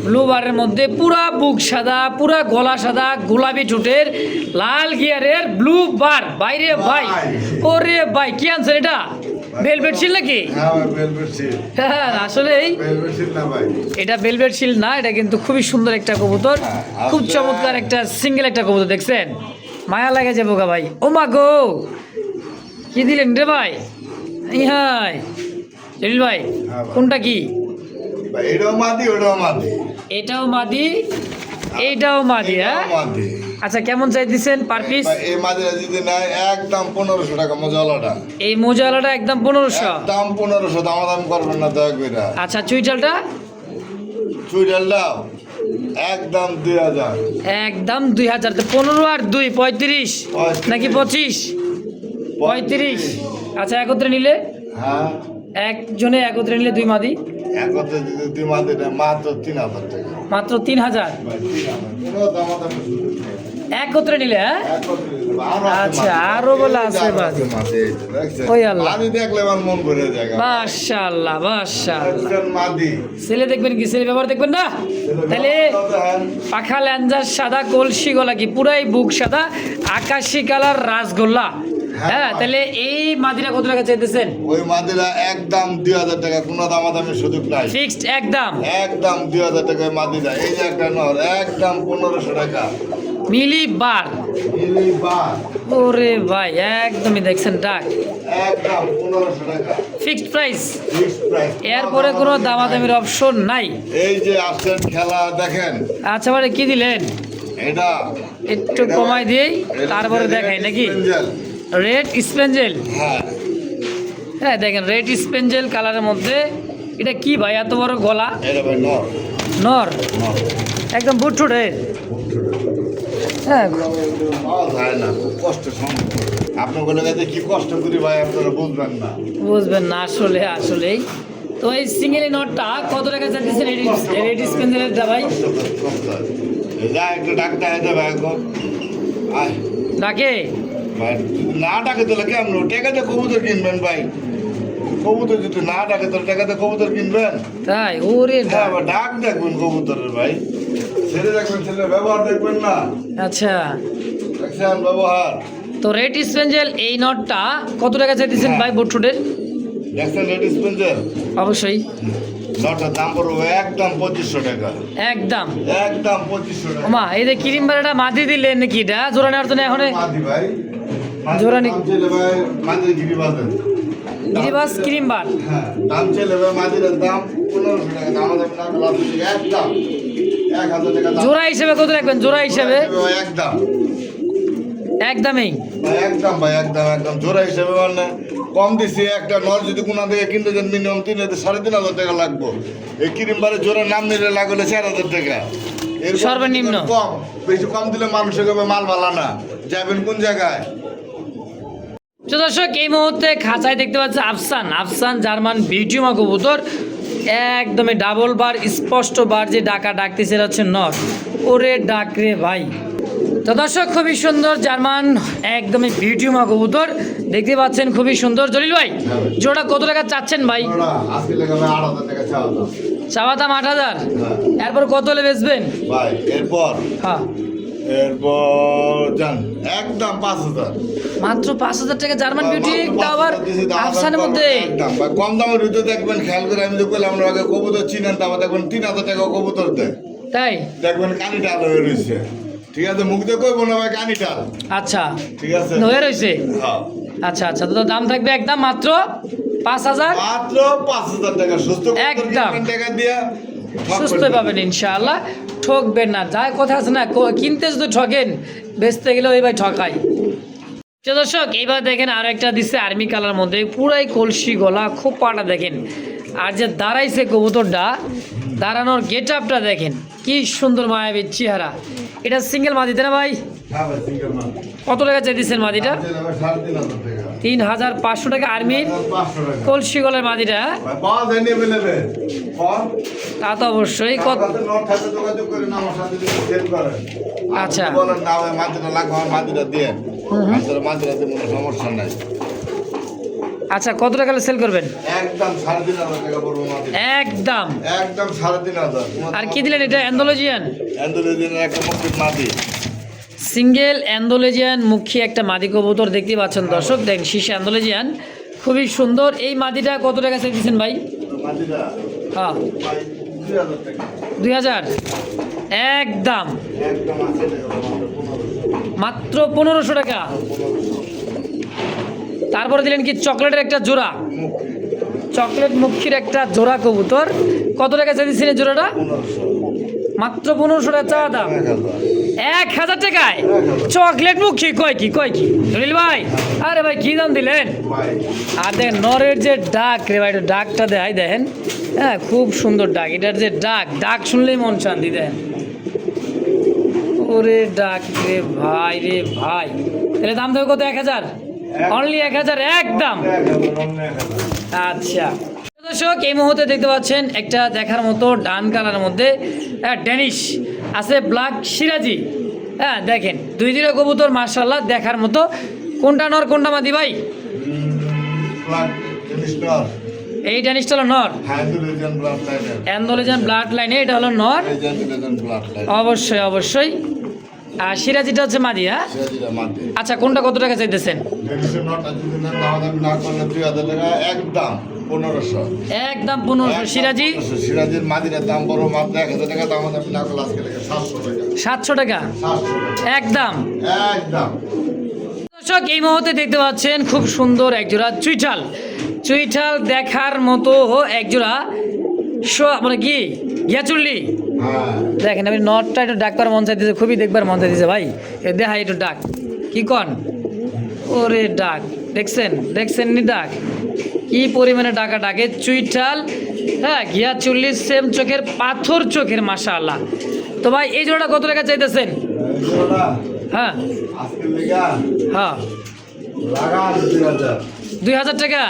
ব্লু বারের মধ্যে পুরা বুক সাদা, পুরা গলা সাদা, গোলাপি ঠোঁটের, লাল গিয়ারের ব্লু বার। বাইরে ভাই, ওরে ভাই কি আনছেন এটা? ভেলভেট শিল নাকি? হ্যাঁ ভাই ভেলভেট শিল হ্যাঁ আসলেই ভেলভেট শিল না ভাই এটা ভেলভেট শিল না, এটা কিন্তু খুবই সুন্দর একটা কবুতর, খুব চমৎকার একটা সিঙ্গেল একটা কবুতর দেখছেন, মায়া লাগে যাবো গা ভাই। ও মা গো কি দিলেন রে ভাই? হাই জলিল ভাই কোনটা কি? ভাই এটাও মাদি ওটাও মাদি এটাও মাদি এইটাও মাদি, হ্যাঁ মাদি আচ্ছা কেমন চাই দিচ্ছেন পার পিস? ভাই এই মাদিরা যদি নাই একদম 1500 টাকা মজালাটা এই মোজালাটা একদম 1500। দাম 1500 দাম করবেন না দয়া করে আচ্ছা চুইটালটা চুইডাল দাও একদম 2000 একদম 2000। তো 15 আর 2 35 নাকি 25? 35। আচ্ছা একত্রে নিলে, হ্যাঁ একজনে একত্রে নিলে দুই মাদি একত্রে যদি দুই মাদিরা মাত্র 3000 টাকা মাত্র 3000 ভাই 3000 কোনো দামাদামি সুযোগ নেই একত্রে নিলে, হ্যাঁ একত্রে দিতে হবে। আরো আছে আচ্ছা, মাদি। আরো বলে আছে আরো মাদি। মাদি, এই যে, দেখছেন? ওই আল্লাহ। মাদি দেখলে আমার মন ভরে যায় মাশাআল্লাহ মাশাআল্লাহ। দেখছেন মাদি ছেলে দেখবেন কি? ছেলে ব্যবহার দেখবেন না? তাহলে পাখা ল্যাঞ্জার সাদা, কলসি গলা কি পুরাই বুক সাদা, আকাশি কালার রাসগোল্লা, হ্যাঁ তাহলে এই মাদিরা কত টাকা চাইতেছেন? ওই মাদিরা একদম 2000 টাকা কোনো দামাদামির সুযোগ নাই ফিক্সড একদম একদম 2000 টাকায় মাদিরা এই যে একটা নর একদম 1500 টাকা মিলি বার। ইলি বার ওরে ভাই একদমই দেখছেন ডাক, একদম 1500 টাকা ফিক্সড প্রাইস, ফিক্সড প্রাইস এরপরে কোনো দামাদামির অপশন নাই। এই যে আসছেন খেলা দেখেন আচ্ছা মানে কি দিলেন? এটা একটু কমাই দিই তারপরে দেখাই নাকি? স্পেঞ্জেল। রেড স্পেঞ্জেল, হ্যাঁ হ্যাঁ দেখেন রেড স্পেঞ্জেল কালারের মধ্যে, এটা কি ভাই এত বড় গলা? এটা ভাই নর নর নর একদম বুটুটে, হ্যাঁ পাওয়া যায় না খুব কষ্ট সম্ভব আপনার কোনো কাছে কি কষ্ট করি ভাই আপনারা বুঝবেন না বুঝবেন না আসলে আসলেই। তো এই সিঙ্গেল নটটা কত টাকা চাইতেছেন রেড স্পেঞ্জেলেরটা ভাই? যা একটু ডাক্তার আছে ভাই এখন আয় ডাকে ভাই যদি না ডাকে তাহলে কেমন টাকাতে কবুতর কিনবেন ভাই? কবুতর যদি না ডাকে তাহলে টাকাতে কবুতর কিনবেন? তাই ওরে হ্যাঁ, আবার ডাক দেখবেন কবুতরের ভাই, ছেড়ে দেখবেন, ছেলে ব্যবহার দেখবেন না। আচ্ছা, দেখছেন ব্যবহার? তো রেড স্পেঞ্জেল এই নটটা কত টাকা চাইতেছেন ভাই বুটফুটের? দেখছেন রেড স্পেঞ্জেল? অবশ্যই নটার দাম পড়বে একদম 2500 টাকা। একদম একদম 2500 টাকা। ওমা এই যে ক্রিম বারাটা মাদি দিলেন নাকি? এটা জোড়া নেওয়ার জন্য এখন মাদি ভাই, জোড়া নি দাম চাইলে ভাই মাদির গিরি বাজেন। গিরিবাস ক্রিম বার। হ্যাঁ, দাম চাইলে ভাই মাদির দাম 1500 টাকা। দাম আমাদের না লাভ একদম 1000 টাকা দাম। জোড়া হিসেবে কত রাখবেন? জোড়া হিসেবে একদম একদমই ভাই, একদম ভাই, একদম একদম জোড়া হিসেবে মানে কম দিছি। একটা নর যদি কোনা থেকে কিনতে যান মিনিমাম 3500 টাকা লাগবে। এই ক্রিমবারে জোড়া নাম নিলে লাগলে 4000 টাকা। এর সর্বনিম্ন কম, বেশি কম দিলে মানুষের কাছে মাল ভালো না। যাবেন কোন জায়গায়? তো দর্শক এই মুহূর্তে খাঁচায় দেখতে পাচ্ছি আফসান আফসান জার্মান বিউটিমা কবুতর, একদমই ডাবল বার স্পষ্ট বার যে ডাকা ডাকতেছে এটা হচ্ছে নর। ওরে ডাক রে ভাই। তো দর্শক খুবই সুন্দর জার্মান একদমই বিউটিমা কবুতর দেখতে পাচ্ছেন, খুবই সুন্দর। জলিল ভাই জোড়া কত টাকা চাচ্ছেন ভাই? ওরা আজকে লাগাবে 8000 টাকা চাওয়া দাম। চাওয়া দাম 8000, এরপর কত হলে বেচবেন ভাই? এরপর হ্যাঁ জান একদম 5000। মাত্র 5000 টাকা জার্মান বিউটি, তাও আবার আফসানের মধ্যে। একদম ভাই, কম দামের ভিতরে দেখবেন, খেয়াল করে আমি তো বললাম আমরা আগে কবুতর চিনেন, তারপর দেখবেন 3000 টাকা কবুতর দেয়। তাই দেখবেন কানিটা আলো হয়ে রয়েছে। ঠিক আছে, মুখ দিয়ে কইবো না ভাই কানিটা। আচ্ছা ঠিক আছে, হয়ে রয়েছে। হ্যাঁ আচ্ছা আচ্ছা, তো দাম থাকবে একদম মাত্র 5000। মাত্র 5000 টাকা সুস্থ একদম। টাকা দিয়ে সুস্থ পাবেন ইনশাআল্লাহ, ঠকবেন না। যাই কথা আছে না, কিনতে যদি ঠকেন বেচতে গেলে ওই ভাই ঠকাই। তো দর্শক এইবার দেখেন আরো একটা দিচ্ছে আর্মি কালার মধ্যে, পুরাই কলসি গলা, খুব পাটা দেখেন। আর যে দাঁড়াইছে কবুতরটা, দাঁড়ানোর গেট আপটা দেখেন, কি সুন্দর মায়াবী চেহারা। এটা সিঙ্গেল মাদিতে না ভাই? হ্যাঁ ভাই, সিঙ্গেল মাল। কত টাকা চাইতেছেন মাদিটা? 3500 টাকা। 3500 টাকা আর্মির 500 টাকা। কলসি গলার মাদিটা। ভাই পাওয়া যায় নি available? কম? তা তো অবশ্যই। কত? আমাদের নট থাকলে যোগাযোগ করে না, আমার সাথে যদি সেল করেন। আচ্ছা। আপনি বলেন না ভাই মাদিটা লাগবে, আমার মাদিটা দিয়ে। আপনারা মাদিটা দিয়ে কোনো সমস্যা নাই। আচ্ছা, কত টাকা সেল করবেন? একদম 3500 টাকা পড়বে মাদিটা। একদম একদম 3500। আর কি দিলেন এটা? অ্যান্ডোলজিয়ান অ্যান্ডোলেজিয়ানের একটা মুক্তির মাদি। সিঙ্গেল অ্যান্ডোলেজিয়ান মুখী একটা মাদি কবুতর দেখতে পাচ্ছেন দর্শক, দেখেন শীর্ষে অ্যান্ডোলেজিয়ান, খুবই সুন্দর। এই মাদিটা কত টাকা সেল দিচ্ছেন ভাই? মাদিটা হ্যাঁ ভাই 2000 টাকা। 2000 একদম একদম আছে টাকা মাত্র 1500 টাকা। তারপরে দিলেন কি চকলেটের একটা জোড়া, চকলেট মুখীর একটা জোড়া কবুতর, কত টাকা চাইছেন এই জোড়াটা? 1500। মাত্র 1500 টাকা চাওয়া দাম। 1000 টাকায় 1000 চকলেট মুখী? কয় কি কয় কি জলিল ভাই? আরে ভাই কি দাম দিলেন? ভাই আর দেখেন নরের যে ডাক রে ভাই, একটু ডাকটা দেয় দেখেন। হ্যাঁ খুব সুন্দর ডাক, এটার যে ডাক, ডাক শুনলেই মন শান্তি দেন। ওরে ডাক রে ভাই রে ভাই, তাহলে দাম দেবে কত? 1000 অনলি 1000 একদম। আচ্ছা দর্শক এই মুহূর্তে দেখতে পাচ্ছেন একটা দেখার মতো ডান কালারের মধ্যে ড্যানিশ আছে, ব্ল্যাক সিরাজি। হ্যাঁ দেখেন দুই দিনের কবুতর মাশাআল্লাহ দেখার মতো। কোনটা নর কোনটা মাদি ভাই? এই ড্যানিশটা হলো নর, অ্যান্ডোলেজিয়ান ব্লাড লাইনে এটা হলো নর। অবশ্যই অবশ্যই। আর সিরাজিটা হচ্ছে মাদি। হ্যাঁ আচ্ছা, কোনটা কত টাকা চাইতেছেন? একদম 1500। সিরাজি? সিরাজির মাদিটার দাম বড় মাত্র 1000 টাকা, দাম আপনি না করলে আজকে 700 টাকা 700 একদম। একদম। দর্শক এই মুহূর্তে দেখতে পাচ্ছেন খুব সুন্দর একজোড়া চুইঠাল, চুইঠাল দেখার মতো একজোড়া মানে কি গিয়াচুল্লি। হ্যাঁ দেখেন আমি নটটা একটু ডাক করার মন চাইতেছে, খুবই দেখবার মন চাইতেছে ভাই। দেখা একটু ডাক কি কন? ওরে ডাক দেখছেন, দেখছেন নি ডাক কি পরিমাণে ডাকা ডাকে চুইঠাল। হ্যাঁ গিয়াচুল্লি সেম চোখের, পাথর চোখের মাশাআল্লাহ। তো ভাই এই জোড়াটা কত টাকা চাইতেছেন? হ্যাঁ হ্যাঁ 2000 টাকা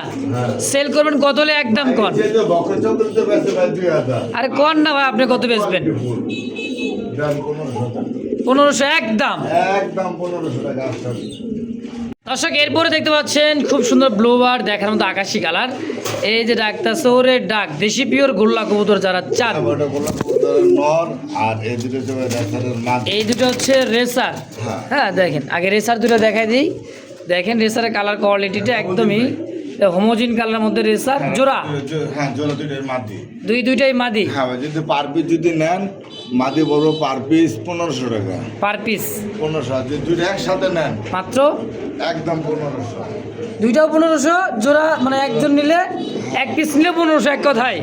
সেল করবেন। কত হলে একদম কন? আরে কন না ভাই, আপনি কত বেচবেন? 1500 একদম। একদম 1500 টাকা। দর্শক এরপরে দেখতে পাচ্ছেন খুব সুন্দর ব্লু বার্ড দেখার মতো আকাশি কালার। এই যে ডাকটা সৌরের ডাক দেশি পিওর গোল্লা কবুতর যারা চান, ওটা গোলাপ কবুতরের নর আর এই দুটো হচ্ছে রেসারের মাদি। এই দুটো হচ্ছে রেসার। হ্যাঁ। হ্যাঁ দেখেন আগে রেসার দুটো দেখাই দিই। দেখেন রেসারের কালার কোয়ালিটিটা একদমই হোমোজিন কালারের মধ্যে রেসার জোড়া। হ্যাঁ জোড়া দুটোর মাদি। দুইটাই মাদি। হ্যাঁ ভাই, যদি পার পিস যদি নেন মাদি বড় পার পিস 1500 টাকা। পার পিস 1500, যদি দুটো একসাথে নেন মাত্র একদম 1500। দুইটাও 1500 জোড়া, মানে একজন নিলে এক পিস নিলে 1500 এক কথায়।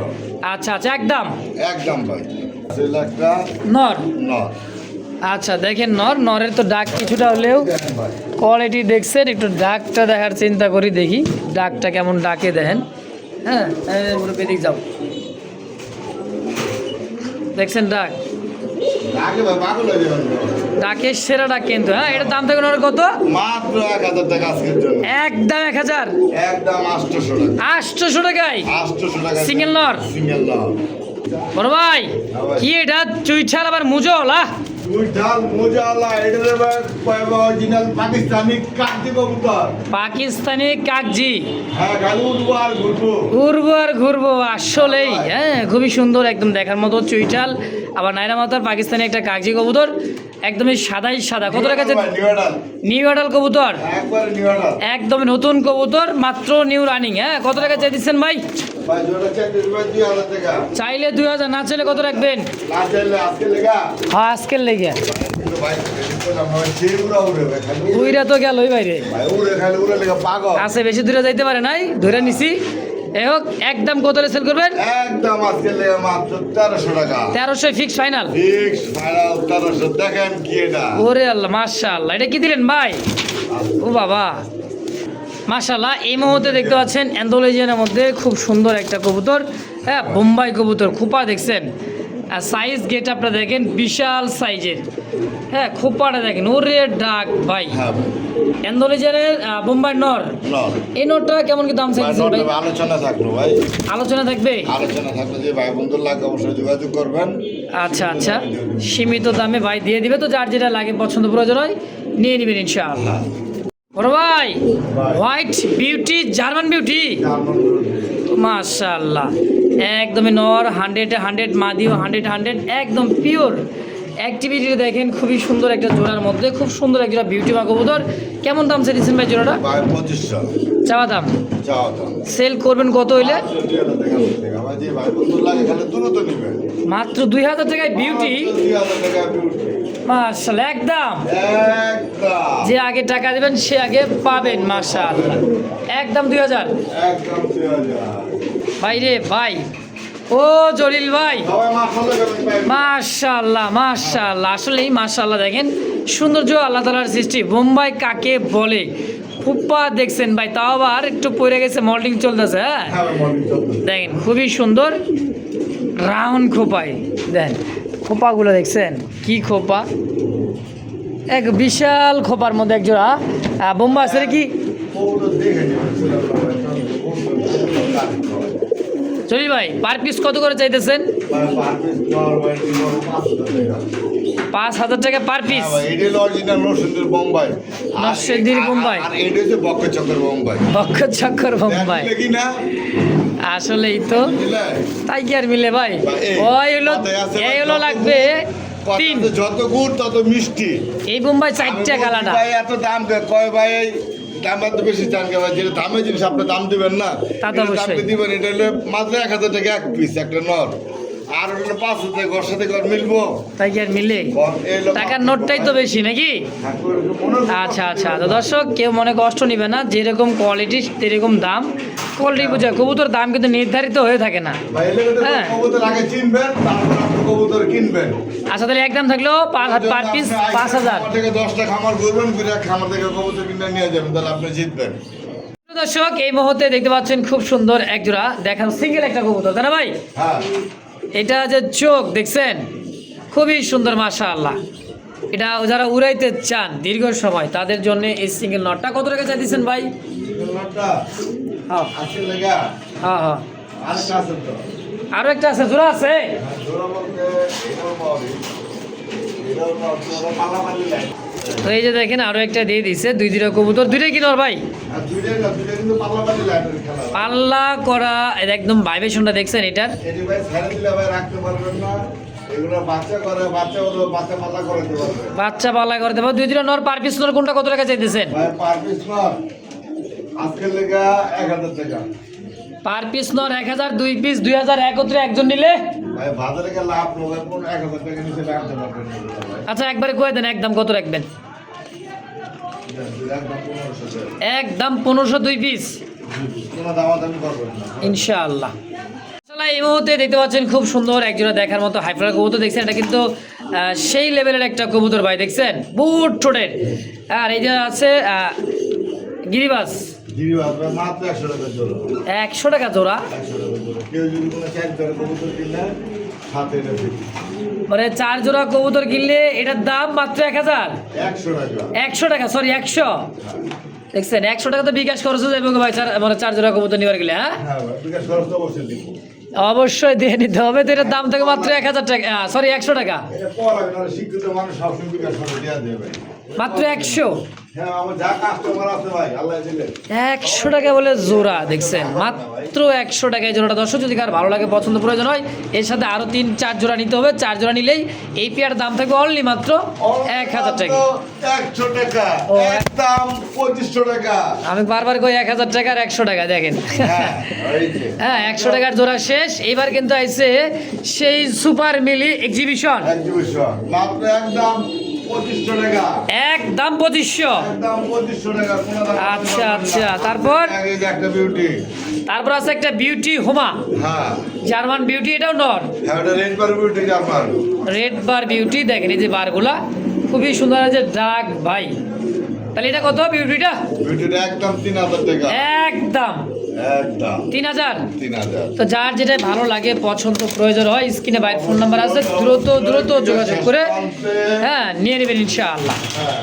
আচ্ছা আচ্ছা একদম একদম ভাই। সেই লাখটা নর। নর। আচ্ছা দেখেন নরের তো ডাক কিছুটা হলেও দেখেন ভাই, কোয়ালিটি দেখছেন, একটু ডাকটা দেখার চিন্তা করি, দেখি ডাকটা কেমন ডাকে দেখেন। হ্যাঁ বেদিক যাও, দেখছেন ডাক, আগে ভাই পাগল হয়ে যাবেন ভাই। ডাকের সেরা ডাক কিন্তু। হ্যাঁ এটার দাম থাকবে নরের কত? মাত্র 1000 টাকা আজকের জন্য। একদম 1000। একদম 800 টাকা। 800 টাকায় 800 টাকা সিঙ্গেল নর। সিঙ্গেল নর। বড় ভাই কি এটা চুইছাল আবার মুজলা? তুই ডাল মোজালা এটা দেবে অরিজিনাল পাকিস্তানি কাঠি কবুতর। পাকিস্তানি কাকজি। হ্যাঁ গাড়ি উঠবো আর ঘুরবো। ঘুরবো আসলেই। হ্যাঁ খুবই সুন্দর একদম দেখার মতো চুইটাল, আবার নাইরা মাতার পাকিস্তানি একটা কাগজি কবুতর, একদমই সাদাই সাদা। কত টাকা? নিউ অ্যাডাল কবুতর, একবারে নিউ অর্ডার। একদমই নতুন কবুতর, মাত্র নিউ রানিং। হ্যাঁ কত টাকা চাই দিচ্ছেন ভাই? ভাই জোড়া চাইতে 2000 টাকা। চাইলে 2000, না চাইলে কত রাখবেন? না চাইলে আজকে লেগা। হ্যাঁ আজকের লেগে কিন্তু ভাই আমরা সেই উড়া উড়ে ভাই খালি। উইরা তো গেল ওই বাইরে ভাই উড়ে খালি উড়ে লেগা পাগল। আছে, বেশি দূরে যাইতে পারে নাই, ধরে নিছি। এ হোক একদম কত সেল করবেন? একদম আজকে লেগা মাত্র 1300 টাকা। 1300 ফিক্স ফাইনাল। Fix final 1300। দেখেন কি এটা। ওরে আল্লাহ মাশাআল্লাহ, এটা কি দিলেন ভাই? ও বাবা মাশাআল্লাহ। এই মুহূর্তে দেখতে পাচ্ছেন অ্যান্ডোলেজিয়ানের মধ্যে খুব সুন্দর একটা কবুতর। হ্যাঁ বোম্বাই কবুতর, খোপা দেখছেন, আর সাইজ গেট আপনারা দেখেন বিশাল সাইজের। হ্যাঁ খোপাটা দেখেন, ওরে ডাক ভাই। হ্যাঁ ভাই। অ্যান্ডোলেজিয়ানের বোম্বাই নর। নর। এই নরটা কেমন কি দাম চাইছেন ভাই? আলোচনা থাকলো ভাই। আলোচনা থাকবে? আলোচনা থাকলে যে ভাই বন্ধুর লাগে অবশ্যই যোগাযোগ করবেন। আচ্ছা আচ্ছা, সীমিত দামে ভাই দিয়ে দিবে, তো যার যেটা লাগে পছন্দ প্রয়োজন হয় নিয়ে নেবেন ইনশাআল্লাহ। বড় ভাই হোয়াইট বিউটি, জার্মান বিউটি, মাশাআল্লাহ একদমই নর, 100 মাদিও 100 একদম পিওর অ্যাক্টিভিটি। দেখেন খুবই সুন্দর একটা জোড়ার মধ্যে খুব সুন্দর একটা বিউটি বা কবুতর। কেমন দাম চাইছেন ভাই জোড়াটা? ভাই 2500 চাওয়া দাম। চাও দাম। সেল করবেন কত হইলে? ভাই যে ভাই বন্ধুর লাগে খালি দ্রুত নেবেন। মাত্র 2000 টাকায় বিউটি। 2000 টাকা বিউটি। মাশাআল্লাহ একদম। একদম। যে আগে টাকা দেবেন সে আগে পাবেন মাশাআল্লাহ। একদম 2000। একদম 2000। ভাই রে ভাই, ও জলিল ভাই সবাই মাশাআল্লাহ করবেন ভাই। মাশাআল্লাহ আসলেই মাশাআল্লাহ। দেখেন সৌন্দর্য আল্লাহ তাআলার সৃষ্টি। বোম্বাই কাকে বলে ফুপ্পা দেখছেন ভাই, তাও আবার একটু পড়ে গেছে, মল্টিং চলতেছে। হ্যাঁ হ্যাঁ মর্নিং চলতেছে। দেখেন খুবই সুন্দর রাউন্ড খোপায়। দেখেন খোপাগুলো দেখছেন কি খোপা, এক বিশাল খোপার মধ্যে এক জোড়া বোম্বাই আছে কি। ওটা দেখে নেবেন। জলিল ভাই পার পিস কত করে চাইতেছেন? ভাই পার পিস নর ভাই 5000 টাকা পার পিস। এটা হলো অরিজিনাল নরসিংদীর বোম্বাই। নরসিংদীর বোম্বাই। আর এটা হচ্ছে বক্কচক্কর বোম্বাই। বক্কর চক্কর বোম্বাই। দেখলে কি না? আসলেই তো বুঝলে? তাই কি আর মিলে ভাই? ওই হলো এই হলো লাগবে 3। কথাতে যত গুড় তত মিষ্টি। এই বোম্বাই 4টা কালাটা। ভাই এত দাম কয় ভাই, এই দাম এত বেশি চান কে ভাই? যেটা দামে জিনিস আপনি দাম দিবেন না, তা তো এটা অবশ্যই। দাম দিবেন। এটা হলো মাত্র 1000 টাকা এক পিস একটা নর, আর হলো 500 টাকা। ওর সাথে ঘর মিলবো? তাই কি আর মিলে? এই হলো টাকার নোটটাই তো বেশি নাকি? আচ্ছা আচ্ছা, তো দর্শক কেউ মনে কষ্ট নিবে না, যেরকম কোয়ালিটি সেরকম দাম। কোয়ালিটি বুঝে কবুতর দাম কিন্তু নির্ধারিত হয়ে থাকে না। ভাই এলে হ্যাঁ। কবুতর আগে চিনবেন, তারপর আপনি কবুতর কিনবেন। আচ্ছা তাহলে একদম থাকলো পার পিস 5000 থেকে 10টা খামার ঘুরবেন, ঘুরে খামার থেকে কবুতর কিনে নিয়ে যাবেন, তাহলে আপনি জিতবেন। দর্শক এই মুহূর্তে দেখতে পাচ্ছেন খুব সুন্দর এক জোড়া দেখান সিঙ্গেল একটা কবুতর, তাই না ভাই? হ্যাঁ এটা যে চোখ দেখছেন খুবই সুন্দর মাশাআল্লাহ। এটা যারা উড়াইতে চান দীর্ঘ সময় তাদের জন্য এই সিঙ্গেল নটটা কত টাকা চাই দিচ্ছেন ভাই? নরটা হ্যাঁ আছে লাগা। হ্যাঁ হ্যাঁ, আর আছে তো। আরো একটা আছে, জোড়া আছে। জোড়া বলতে এটাও পাবি। এটাও নর, জোড়া পালাপালি লাগে। তো এই যে দেখেন আরো একটা দিয়ে দিছে, দুইটা কবুতর, দুইটাই কি নর ভাই? আর দুইটাই না, দুইটা কিন্তু পাল্লা পাল্লি লাইনের খেলা। পাল্লা করা, একদম ভাইব্রেশনটা দেখছেন এটার? এটি ভাই ছেড়ে দিলে ভাই রাখতে পারবেন না। এগুলো বাচ্চা করে, বাচ্চা হলো বাচ্চা পাল্লা করাতে পারবে। বাচ্চা পাল্লা করতে পারবে। দুইটা নর পার পিস নর কোনটা কত টাকা চাইতেছেন? ভাই পার পিস না, আজকের লেগা 1000 টাকা। পার পিস নর 1000, দুই পিস 2000, একত্রে একজন নিলে ভাই বাজারে গেলে লাভ হবে, কোন 1000 টাকা নিচে রাখতে পারবেন না ভাই। আচ্ছা একবারে কয়ে দেন, একদম কত রাখবেন? একদম 1500 টাকা। একদম 1500 দুই পিস কোনো দামাদামি করবেন না। ইনশাআল্লাহ। আসলে এই মুহূর্তে দেখতে পাচ্ছেন খুব সুন্দর একজোড়া দেখার মতো হাইফ্লার কবুতর দেখছেন, এটা কিন্তু সেই লেভেলের একটা কবুতর ভাই, দেখছেন বুট ঠোঁটের। আর এই যে আছে গিরিবাস, গিরিবাস ভাই মাত্র 100 টাকা জোড়া। 100 টাকা জোড়া। 100 টাকা জোড়া। কেউ যদি কোনো চার জোড়া কবুতর কিনে সাথে এটা ফ্রি। মানে 4 জোড়া কবুতর কিনলে এটার দাম মাত্র 1000। 100 টাকা। 100 টাকা, সরি 100। দেখছেন 100 টাকা তো বিকাশ খরচ হয়ে যাবে গো ভাই, মানে 4 জোড়া কবুতর নিবার গেলে। হ্যাঁ হ্যাঁ ভাই, বিকাশ খরচ তো অবশ্যই দিব। অবশ্যই দিয়ে নিতে হবে। তো এটার দাম থেকে মাত্র 1000 টাকা, সরি 100 টাকা। এটা পড়া না, শিক্ষিত মানুষ সবসময় বিকাশ খরচ দেওয়া দেবে। মাত্র 100। হ্যাঁ আমার যা কাস্টমার আছে ভাই, আল্লাহ দিলে। 100 টাকা বলে জোড়া, দেখছেন মাত্র 100 টাকায় জোড়াটা। দর্শক যদি কার ভালো লাগে, পছন্দ প্রয়োজন হয়, এর সাথে আরো 3-4 জোড়া নিতে হবে। 4 জোড়া নিলেই এই পেয়ার দাম থাকবে অনলি মাত্র 1000 টাকা। 100 টাকা, ও, একদম 2500 টাকা। আমি বারবার কই 1000 টাকা আর 100 টাকা, দেখেন। হ্যাঁ এই যে হ্যাঁ 100 টাকার জোড়া শেষ। এবার কিন্তু আইছে সেই সুপার মিলি এক্সিবিশন, এক্সিবিশন মাত্র একদম 2500 টাকা। একদম 2500। একদম 2500 টাকা। কোনো দাম আচ্ছা আচ্ছা, তারপর এই যে একটা বিউটি। তারপর আছে একটা বিউটি হোমা, হ্যাঁ জার্মান বিউটি, এটাও নর। হ্যাঁ এটা রেড বার বিউটি জার্মান। রেড বার বিউটি, দেখেন এই যে বারগুলা খুবই সুন্দর আছে, ডাক ভাই। তাহলে এটা কত বিউটিটা? বিউটিটা একদম 3000 টাকা। একদম একদম 3000। 3000। তো যার যেটা ভালো লাগে, পছন্দ প্রয়োজন হয়, স্ক্রিনে বাইরের ফোন নাম্বার আছে, দ্রুত যোগাযোগ করে হ্যাঁ নিয়ে নেবেন ইনশাআল্লাহ। হ্যাঁ